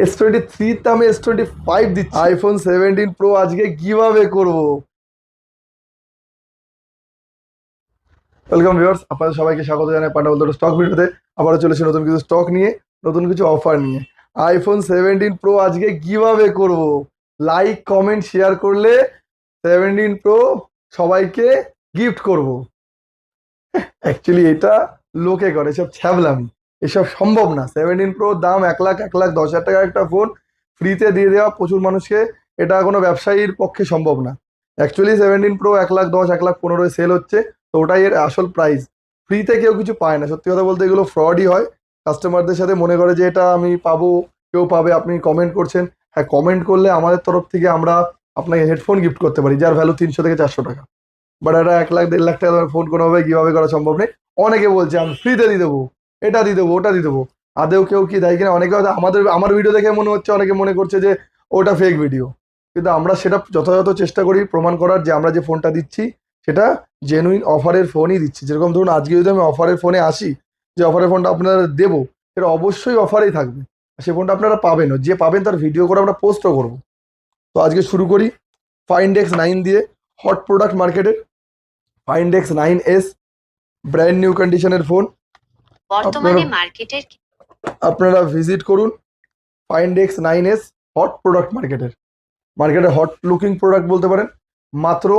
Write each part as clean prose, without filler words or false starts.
S23 দামে S25 দিচ্ছি। IPhone 17 pro আজকে কিভাবে করব। ওয়েলকাম ভিউয়ার্স, আপনাদের সবাইকে স্বাগত জানাই পান্ডা বলতে স্টক ভিডিওতে। আবারও চলেছি নতুন কিছু স্টক নিয়ে, নতুন কিছু অফার নিয়ে। আইফোন 17 প্রো আজকে কিভাবে করব। লাইক কমেন্ট শেয়ার করলে 17 প্রো সবাইকে গিফট করব। অ্যাকচুয়ালি এটা লোকে করে, এসব ছ্যাবলামি, এসব সম্ভব না। 17 প্রো দাম 1 লাখ 1,10,000 টাকা একটা ফোন ফ্রিতে দিয়ে দেওয়া প্রচুর মানুষকে, এটা কোনো ব্যবসায়ীর পক্ষে সম্ভব না। অ্যাকচুয়ালি 17 প্রো 1,10,000 1,15,000 সেল হচ্ছে, তো ওটাই এর আসল প্রাইস। ফ্রিতে কেউ কিছু পায় না, সত্যি কথা বলতে এগুলো ফ্রডই হয়। কাস্টমারদের সাথে মনে করে যে এটা আমি পাবো, কেউ পাবে। আপনি কমেন্ট করছেন, হ্যাঁ কমেন্ট করলে আমাদের তরফ থেকে আমরা আপনাকে হেডফোন গিফট করতে পারি, যার ভ্যালু 300 থেকে 400 টাকা। বাট এটা 1 লাখ 1.5 লাখ টাকা ফোন কোনোভাবে কিভাবে করা সম্ভব নেই। অনেকে বলছে আমি ফ্রিতে দিয়ে দেবো, এটা দিয়ে দেবো, ওটা দিয়ে দেবো। আদেও কেউ কি দেয় কিনা, অনেকে হয়তো আমার ভিডিও দেখে মনে হচ্ছে, অনেকে মনে করছে যে ওটা ফেক ভিডিও। কিন্তু আমরা সেটা যথাযথ চেষ্টা করি প্রমাণ করার, যে আমরা যে ফোনটা দিচ্ছি সেটা জেনুইন অফারের ফোনই দিচ্ছি। যেরকম ধরুন আজকে যদি আমি অফারের ফোনে আসি, যে অফারের ফোনটা আপনারা দেবো, সেটা অবশ্যই অফারেই থাকবে। সে ফোনটা আপনারা পাবেনও, যে পাবেন তার ভিডিও করে আমরা পোস্টও করবো। তো আজকে শুরু করি ফাইন্ড X9 দিয়ে, হট প্রোডাক্ট মার্কেটের ফাইন্ড X9s, ব্র্যান্ড নিউ কন্ডিশনের ফোন। বর্তমানে মার্কেটের আপনারা ভিজিট করুন ফাইন্ড X9s, হট প্রোডাক্ট মার্কেটের হট লুকিং প্রোডাক্ট বলতে পারেন। মাত্র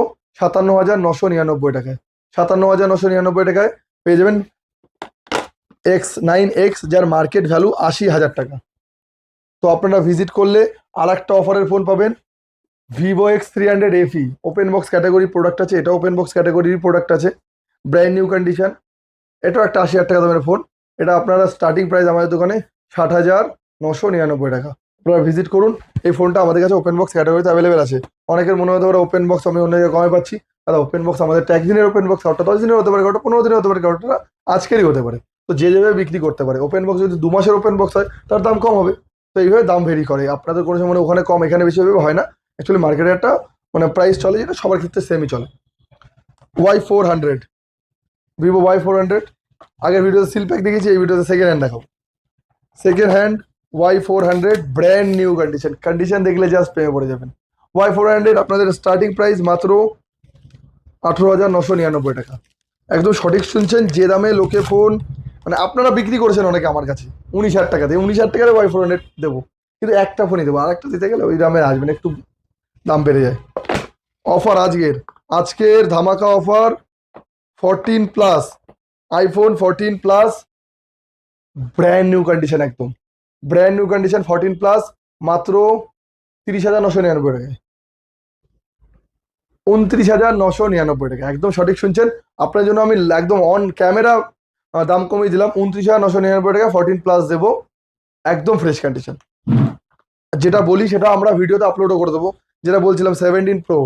57,999 টাকায়, 57,999 টাকায় পেয়ে যাবেন X9X, যার মার্কেট ভ্যালু 80,000 টাকা। তো আপনারা ভিজিট করলে আর একটা অফারের ফোন পাবেন, Vivo X300 FE, open box category product আছে, এটা ওপেন বক্স ক্যাটাগরির প্রোডাক্ট আছে, ব্র্যান্ড নিউ কন্ডিশন। এটাও একটা 80,000 টাকা দামের ফোন। এটা আপনারা স্টার্টিং প্রাইস আমাদের দোকানে 60,999 টাকা। আপনারা ভিজিট করুন। এই ফোনটা আমাদের কাছে ওপেন বক্স ক্যাটাগরিতে অ্যাভেলেবেল আছে। অনেকের মনে হতে পারে ওপেন বক্স আমি অন্য জায়গায় কমে পাচ্ছি। দাদা ওপেন বক্স আমাদের ট্যাক্স দিনের ওপেন বক্স, ওটা 10 দিনের হতে পারে, ওটা 15 দিনের হতে পারে, ওটা আজকেরই হতে পারে। তো যে যেভাবে বিক্রি করতে পারে। ওপেন বক্স যদি 2 মাসের ওপেন বক্স হয় তার দাম কম হবে। তো এইভাবে দাম ভেরি করে। আপনাদের কোনো সময় ওখানে কম এখানে বেশি হবে হয় না। অ্যাকচুয়ালি মার্কেটে একটা প্রাইস চলে, যেটা সবার ক্ষেত্রে সেমই চলে। Y400, Vivo Y400। আগের ভিডিওতে সিল প্যাক দেখেছি, এই ভিডিওতে সেকেন্ড হ্যান্ড দেখাবো। Second hand Y400, brand new condition দেখলে জাস্ট প্রেমে পড়ে যাবেন। Y400 আপনাদের স্টার্টিং প্রাইস মাত্র 18,999 টাকা। একদম সঠিক শুনছেন, যে দামে লোকে ফোন আপনারা বিক্রি করেছেন অনেকে আমার কাছে 19,000 টাকা দিয়ে, 19,000 টাকায় Y400 দেবো, কিন্তু একটা ফোনই দেবো। আর একটা দিতে গেলে ওই দামে আসবেন, একটু দাম বেড়ে যায়। অফার আজকের ধামাকা offer 14+, iPhone 14+, brand new condition, একদম ব্র্যান্ড নিউ কন্ডিশন 14+, মাত্র 30,999 টাকায়। 29,999 টাকা, একদম সঠিক শুনছেন। আপনার জন্য আমি একদম অন ক্যামেরা দাম কমিয়ে দিলাম। 29,999 টাকা 14+ দেবো, একদম ফ্রেশ কন্ডিশন। যেটা বলি সেটা আমরা ভিডিওতে আপলোডও করে দেবো। যেটা বলছিলাম 17 প্রো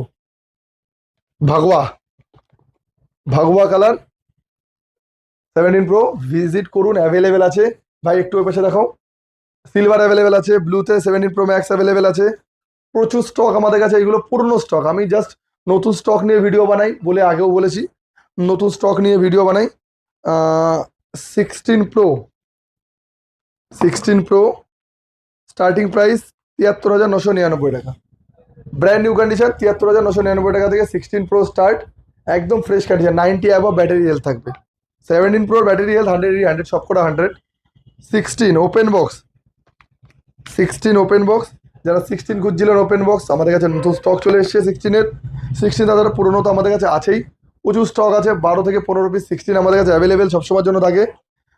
ভাগুয়া কালার 17 প্রো ভিজিট করুন, অ্যাভেলেবেল আছে। ভাই একটু ওই পাশে দেখাও, সিলভার অ্যাভেলেবেল আছে, ব্লুতে 17 প্রো ম্যাক্স অ্যাভেলেবেল আছে। প্রচুর স্টক আমাদের কাছে, এগুলো পুরনো স্টক। আমি জাস্ট নতুন স্টক নিয়ে ভিডিও বানাই বলে আগেও বলেছি, নতুন স্টক নিয়ে ভিডিও বানাই। 16 প্রো স্টার্টিং প্রাইস 73,999 টাকা, ব্র্যান্ড নিউ কন্ডিশন 73,999 টাকা থেকে 16 প্রো স্টার্ট, একদম fresh condition. 90 above battery health থাকবে। 17 প্রোর ব্যাটারি হেলথ 100 সবকটা 100। 16 ওপেন বক্স, যারা 16 খুঁজছিলেন ওপেন বক্স, আমাদের কাছে নতুন স্টক চলে এসছে 16 তাদের পুরোনো তো আমাদের কাছে আছেই, প্রচুর স্টক আছে। 12 থেকে 15 পিস 16 আমাদের কাছে অ্যাভেলেবেল সবসময়ের জন্য থাকে।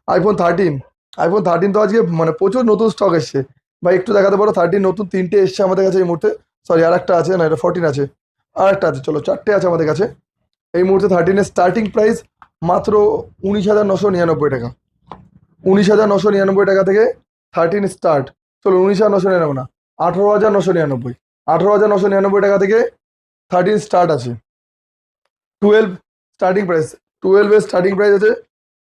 আইফোন 13 তো আজকে প্রচুর নতুন স্টক এসছে। ভাই একটু দেখাতে পারো, 13 নতুন 3টে এসছে আমাদের কাছে এই মুহূর্তে। সরি, আর একটা আছে না, এটা 14 আছে, আর একটা আছে, চলো 4টে আছে আমাদের কাছে এই মুহূর্তে। 13-এর স্টার্টিং প্রাইস মাত্র 19,999 টাকা। 19,999 টাকা থেকে 13 স্টার্ট। চলো 19,999 না, 18,999, 18,999 টাকা থেকে 13 স্টার্ট আছে। 12 স্টার্টিং প্রাইস, 12-এর স্টার্টিং প্রাইস আছে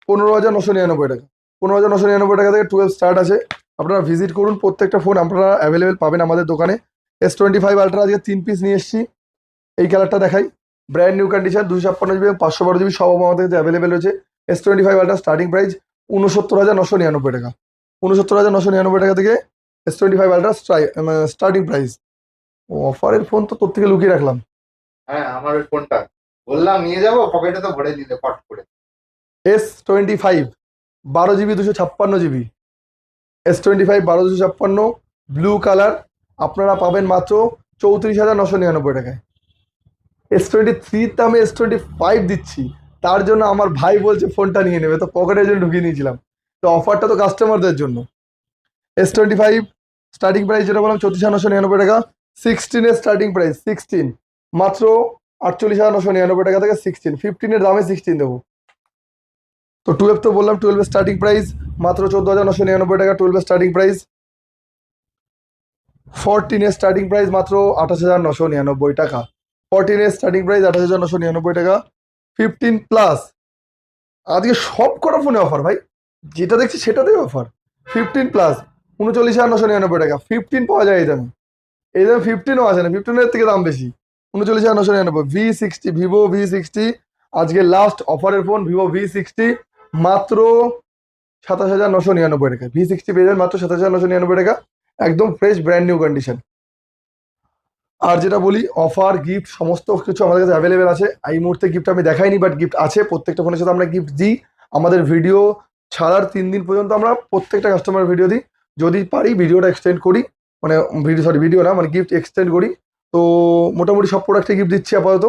15,999 টাকা। 15,999 টাকা থেকে 12 স্টার্ট আছে। আপনারা ভিজিট করুন, প্রত্যেকটা ফোন আপনারা অ্যাভেলেবেল পাবেন আমাদের দোকানে। S25 আলট্রা আজকে 3 পিস নিয়ে এসেছি। এই কালারটা দেখাই, brand new condition, 256 GB 512 GB সব আমাদের কাছে অ্যাভেলেবেল রয়েছে। S25 আলট্রা স্টার্টিং প্রাইস 69,999 টাকা। 69,999 টাকা থেকে S25 আলট্রা স্টার্টিং প্রাইস। ও অফারের ফোন তো তোর থেকে লুকিয়ে রাখলাম। হ্যাঁ, আমার ওই ফোনটা বললাম নিয়ে যাবো, পকেটে তো ভরে দিলে পট করে। S25 12 GB 256 GB, S25 12 256 blue colour আপনারা পাবেন মাত্র 34,999 টাকায়। S23 দামে S25 দিচ্ছি, তার জন্য আমার ভাই বলছে ফোনটা নিয়ে নেবে, তো পকেটের জন্য ঢুকিয়ে নিয়েছিলাম। তো অফারটা তো কাস্টমারদের জন্য। S25 স্টার্টিং প্রাইস যেটা বললাম 34,999 টাকা। 16 এর স্টার্টিং প্রাইস 16 মাত্র 48,999 টাকা থেকে 16, 15 এর দামে 16 দেবো। তো 12 তো বললাম, 12 এর স্টার্টিং প্রাইস মাত্র 14,999 টাকা 12 এর স্টার্টিং প্রাইস। 14 এর স্টার্টিং প্রাইস মাত্র 28,999 টাকা। 14 এর স্টার্টিং প্রাইস 28,999 টাকা। 15 প্লাস আজকে সব কটা ফোনে অফার ভাই, যেটা দেখছি সেটাতেই অফার। 15 প্লাস 39,999 টাকা। 15 পাওয়া যায় এই দামে, এই দামে 15ও আছে না, 15 এর থেকে দাম বেশি। 39,999। V60 ভিভো V60 আজকে লাস্ট অফারের ফোন ভিভো V60 মাত্র 27,999 টাকা। V60 পেয়ে যাবেন মাত্র 27,999 টাকা, একদম ফ্রেশ ব্র্যান্ড নিউ কন্ডিশন। আর যেটা বলি, অফার গিফট সমস্ত কিছু আমাদের কাছে অ্যাভেলেবেল আছে। এই মুহূর্তে গিফট আমি দেখাইনি, বাট গিফট আছে। প্রত্যেকটা ফোনের সাথে আমরা গিফট দিই। আমাদের ভিডিও ছাড়ার 3 দিন পর্যন্ত আমরা প্রত্যেকটা কাস্টমার ভিডিও দিই। যদি পারি ভিডিওটা এক্সটেন্ড করি, মানে ভিডিও না, মানে গিফট এক্সটেন্ড করি। তো মোটামুটি সব প্রোডাক্টে গিফট দিচ্ছি আপাতত।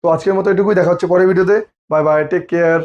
তো আজকের মতো এটুকুই, দেখা হচ্ছে পরের ভিডিওতে। Bye bye, take care.